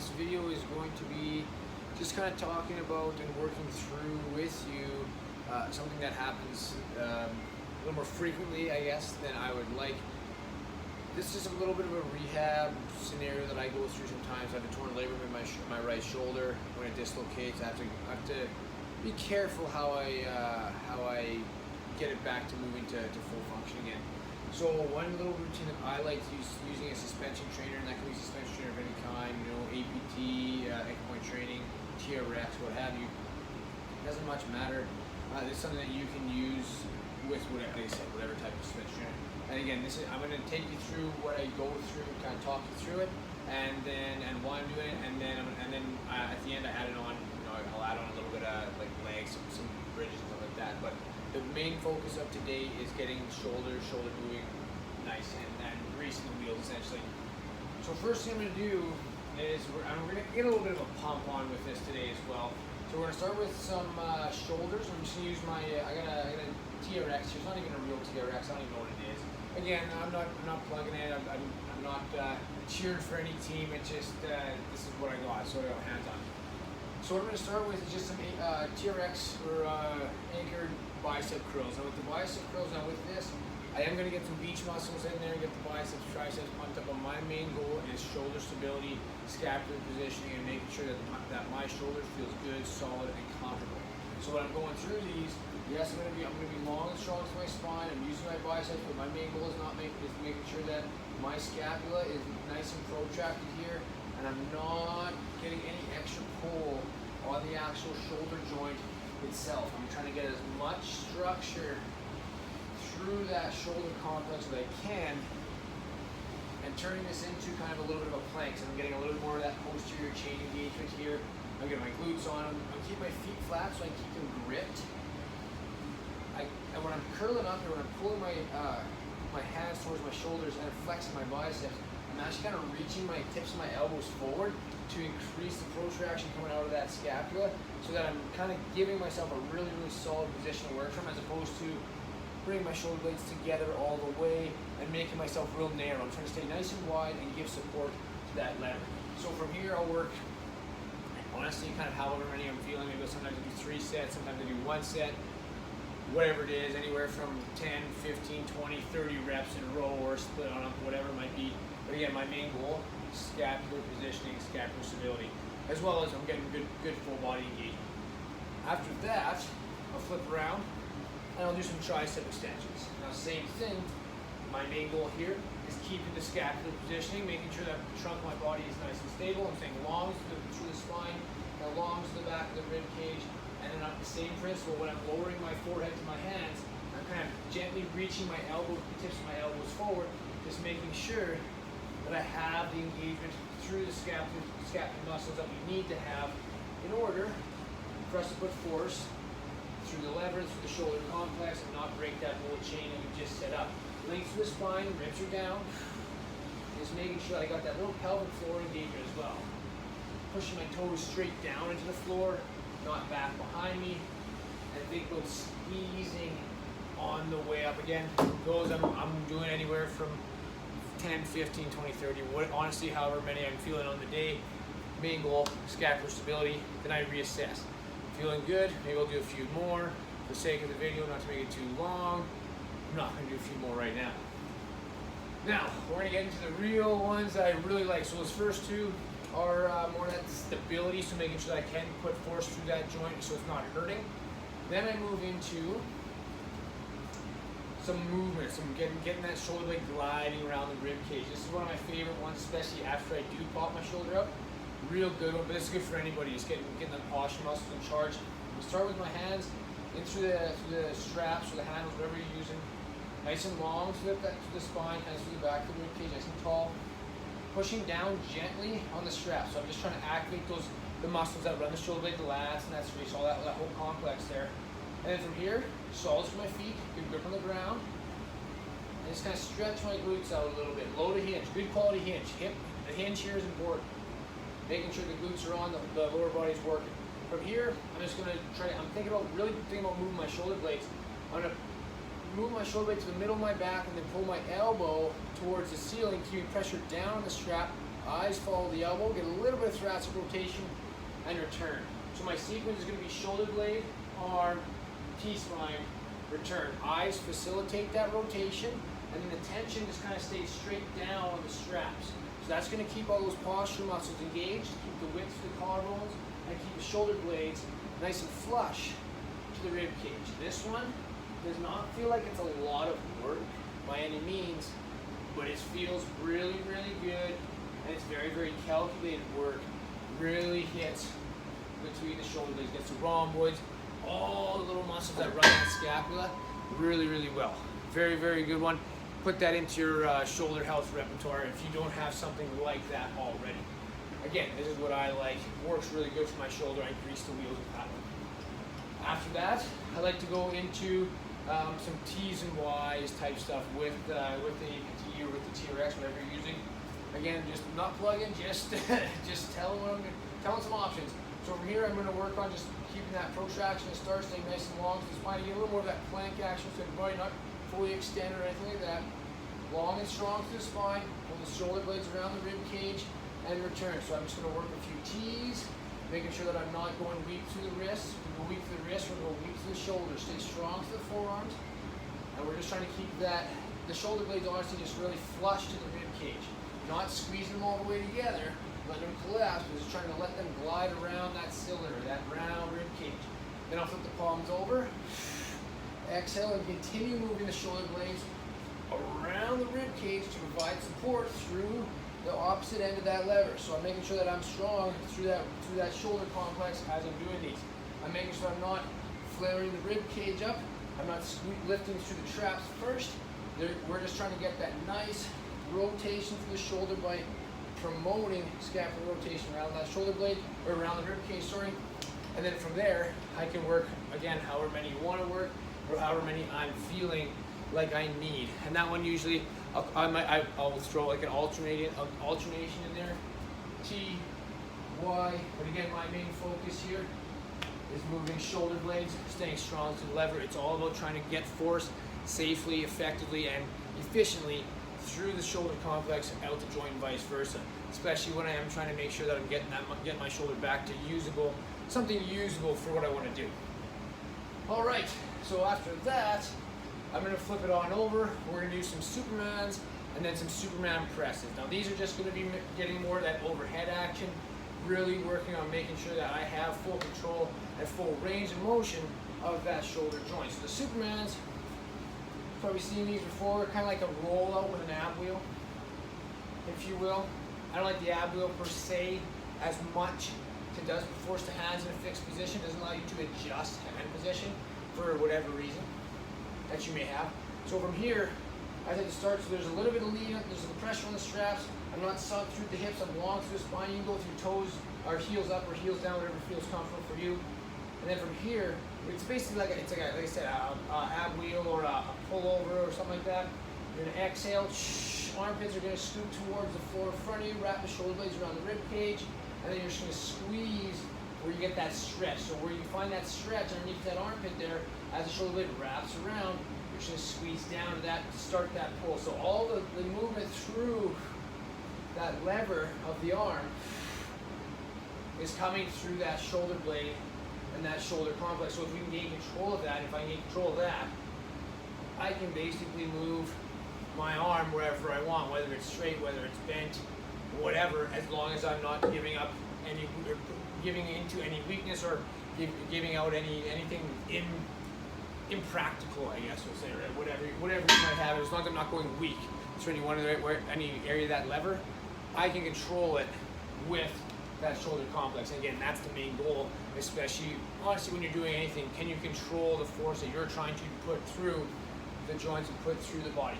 this video is going to be just kind of talking about and working through with you something that happens a little more frequently, I guess, than I would like. This is a little bit of a rehab scenario that I go through sometimes. I have a torn labrum in my right shoulder. When it dislocates, I have to be careful how I get it back to moving to full function again. So one little routine that I like to use using a suspension trainer, and that can be suspension trainer of any kind, you know, APT, ankle point training, TRX, what have you. It doesn't much matter. It's something that you can use with whatever, like I said, whatever type of suspension trainer. And again, I'm going to take you through what I go through, kind of talk you through it, and why I'm doing it, and then at the end I add it on. You know, I'll add on a little bit of like legs, some bridges and stuff like that. But the main focus of today is getting shoulder moving nice and greasing the wheels essentially. So first thing I'm going to do is we're going to get a little bit of a pump on with this today as well. So we're going to start with some shoulders. I'm just going to use my I got a TRX here. It's not even a real TRX. I don't even know what it is. Again, I'm not plugging it. I'm not cheering for any team. It's just this is what I got. So I got hands on. So what I'm going to start with is just some TRX or anchored bicep curls. Now with the bicep curls, with this, I am going to get some beach muscles in there, get the biceps, triceps pumped up. But my main goal is shoulder stability, scapular positioning, and making sure that my shoulder feels good, solid, and comfortable. So when I'm going through these, yes, I'm going to be long and strong to my spine. I'm using my biceps, but my main goal is making sure that my scapula is nice and protracted here, and I'm not getting any extra pull on the actual shoulder joint itself. I'm trying to get as much structure through that shoulder complex that I can, and turning this into kind of a little bit of a plank. So I'm getting a little bit more of that posterior chain engagement here. I'm getting my glutes on them. I'm keeping my feet flat so I keep them gripped. And when I'm curling up here, when I'm pulling my hands towards my shoulders and flexing my biceps, I'm actually kind of reaching my tips of my elbows forward to increase the protraction coming out of that scapula, so that I'm kind of giving myself a really solid position to work from, as opposed to bringing my shoulder blades together all the way and making myself real narrow. I'm trying to stay nice and wide and give support to that lever. So from here I'll work, honestly, kind of however many I'm feeling. Maybe sometimes I do 3 sets, sometimes I do 1 set, whatever it is, anywhere from 10, 15, 20, 30 reps in a row, or split on up, whatever it might be. But again, my main goal, scapular positioning, scapular stability, as well as I'm getting good full body engagement. After that, I'll flip around and I'll do some tricep extensions. Now, same thing, my main goal here is keeping the scapular positioning, making sure that the trunk of my body is nice and stable. I'm staying long through the spine, and long to the back of the rib cage. And then on the same principle, when I'm lowering my forehead to my hands, I'm kind of gently reaching my tips of my elbows forward, just making sure that I have the engagement through the scapular muscles that we need to have in order for us to put force through the lever, through the shoulder complex, and not break that whole chain that we just set up. Length through the spine, ribs are down. Just making sure I got that little pelvic floor engagement as well. Pushing my toes straight down into the floor, not back behind me, and think about squeezing on the way up. Again, those I'm doing anywhere from 10, 15, 20, 30, honestly, however many I'm feeling on the day. Main goal, scapular stability, then I reassess. Feeling good, maybe I'll do a few more. For the sake of the video, not to make it too long, I'm not going to do a few more right now. Now, we're going to get into the real ones that I really like. So those first two are more that stability, so making sure that I can put force through that joint so it's not hurting. Then I move into some movement, some getting that shoulder blade gliding around the rib cage. This is one of my favorite ones, especially after I do pop my shoulder up. Real good one, but this is good for anybody. Just getting the posture muscles in charge. I'm gonna start with my hands in through the straps or the handles, whatever you're using. Nice and long through the spine, hands through the back of the rib cage, nice and tall. Pushing down gently on the strap. So I'm just trying to activate the muscles that run the shoulder blade, the lats, and that space, all that whole complex there. And then from here, solid for my feet, good grip on the ground. And just kind of stretch my glutes out a little bit. Low to hinge, good quality hinge. The hinge here is important. Making sure the glutes are on, the lower body's working. From here, I'm just gonna really thinking about moving my shoulder blades. I'm gonna move my shoulder blade to the middle of my back and then pull my elbow towards the ceiling, keeping pressure down on the strap, eyes follow the elbow, get a little bit of thoracic rotation, and return. So my sequence is going to be shoulder blade, arm, T-spine, return. Eyes facilitate that rotation, and then the tension just kind of stays straight down on the straps. So that's going to keep all those postural muscles engaged, keep the width of the collarbones, and keep the shoulder blades nice and flush to the rib cage. This one does not feel like it's a lot of work by any means, but it feels really, really good, and it's very, very calculated work. Really hits between the shoulder blades, gets the rhomboids, all the little muscles that run that scapula really, really well. Very, very good one. Put that into your shoulder health repertoire if you don't have something like that already. Again, this is what I like. It works really good for my shoulder. I grease the wheels with that one. After that, I like to go into some T's and Y's type stuff with the APT or with the TRX, whatever you're using. Again, just not plug in, just tell them some options. So from here, I'm going to work on just keeping that protraction and start staying nice and long to the spine. Get a little more of that plank action, so the body not fully extended or anything like that. Long and strong to the spine. Pull the shoulder blades around the rib cage and return. So I'm just going to work a few T's, making sure that I'm not going weak through the wrists. We're going weak through the wrists. We're going weak through the shoulders. Stay strong to the forearms, and we're just trying to keep the shoulder blades honestly just really flush to the rib cage. Not squeezing them all the way together, letting them collapse, but just trying to let them glide around that cylinder, that round rib cage. Then I'll flip the palms over, exhale, and continue moving the shoulder blades around the rib cage to provide support through the opposite end of that lever. So I'm making sure that I'm strong through that shoulder complex as I'm doing these. I'm making sure I'm not flaring the rib cage up. I'm not lifting through the traps first. We're just trying to get that nice rotation through the shoulder by promoting scapular rotation around that shoulder blade, or around the rib cage, sorry. And then from there, I can work, again, however many you want to work, or however many I'm feeling like I need. And that one usually, I'll throw like an alternation in there, T, Y, but again, my main focus here is moving shoulder blades, staying strong to the lever. It's all about trying to get force safely, effectively, and efficiently through the shoulder complex and out the joint and vice versa. Especially when I am trying to make sure that I'm getting my shoulder back to something usable for what I want to do. All right, so after that, I'm going to flip it on over. We're going to do some Supermans and then some Superman presses. Now these are just going to be getting more of that overhead action, really working on making sure that I have full control and full range of motion of that shoulder joint. So the Supermans, probably seen these before, kind of like a rollout with an ab wheel, if you will. I don't like the ab wheel per se as much. It does force the hands in a fixed position, doesn't allow you to adjust hand position for whatever reason that you may have. So from here, I like to start, so there's a little bit of lead, there's the pressure on the straps. I'm not sunk through the hips, I'm long through the spine. You can go through toes, or heels up or heels down, whatever feels comfortable for you. And then from here, it's basically like like I said, a ab wheel or a pullover or something like that. You're gonna exhale, armpits are gonna scoop towards the floor in front of you, wrap the shoulder blades around the rib cage, and then you're just gonna squeeze where you get that stretch. So where you find that stretch underneath that armpit there, as the shoulder blade wraps around, you're just gonna squeeze down to that to start that pull. So all the movement through that lever of the arm is coming through that shoulder blade and that shoulder complex. So if we can gain control of that, if I gain control of that, I can basically move my arm wherever I want, whether it's straight, whether it's bent, whatever, as long as I'm not giving up any, or giving into any weakness or giving out anything impractical, I guess we'll say, right? Whatever you might have, as long as I'm not going weak. So any area of that lever, I can control it with that shoulder complex. And again, that's the main goal, especially honestly when you're doing anything. Can you control the force that you're trying to put through the joints and put through the body?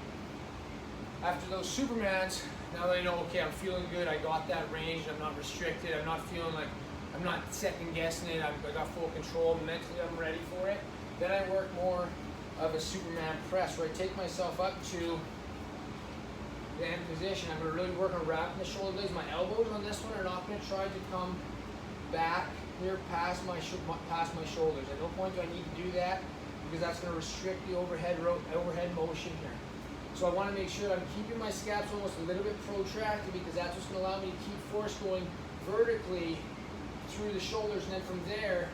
After those Supermans, now that I know, okay, I'm feeling good, I got that range, I'm not restricted, I'm not feeling like, I'm not second guessing it, I got full control, mentally I'm ready for it. Then I work more of a Superman press, where I take myself up to the end position. I'm going to really work on wrapping the shoulder blades. My elbows on this one are not going to try to come back here past my shoulders. At no point do I need to do that, because that's going to restrict the overhead motion here. So I want to make sure I'm keeping my scaps almost a little bit protracted, because that's what's going to allow me to keep force going vertically through the shoulders. And then from there,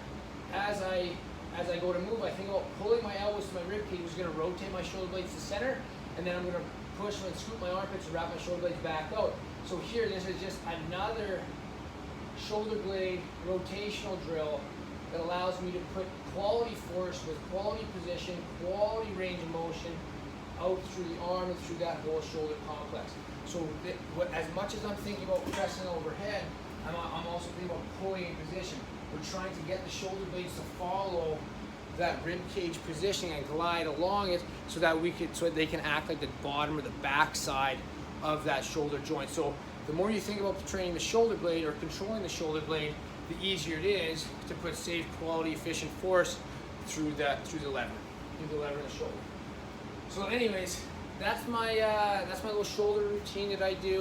as I go to move, I think about pulling my elbows to my rib cage, which is going to rotate my shoulder blades to center, and then I'm going to push and scoop my armpits and wrap my shoulder blades back out. So here, this is just another shoulder blade rotational drill that allows me to put quality force with quality position, quality range of motion out through the arm and through that whole shoulder complex. So as much as I'm thinking about pressing overhead, I'm also thinking about pulling in position. We're trying to get the shoulder blades to follow that rib cage positioning and glide along it, so that they can act like the bottom or the back side of that shoulder joint. So the more you think about training the shoulder blade or controlling the shoulder blade, the easier it is to put safe, quality, efficient force through the lever in the shoulder. So anyways, that's my little shoulder routine that I do.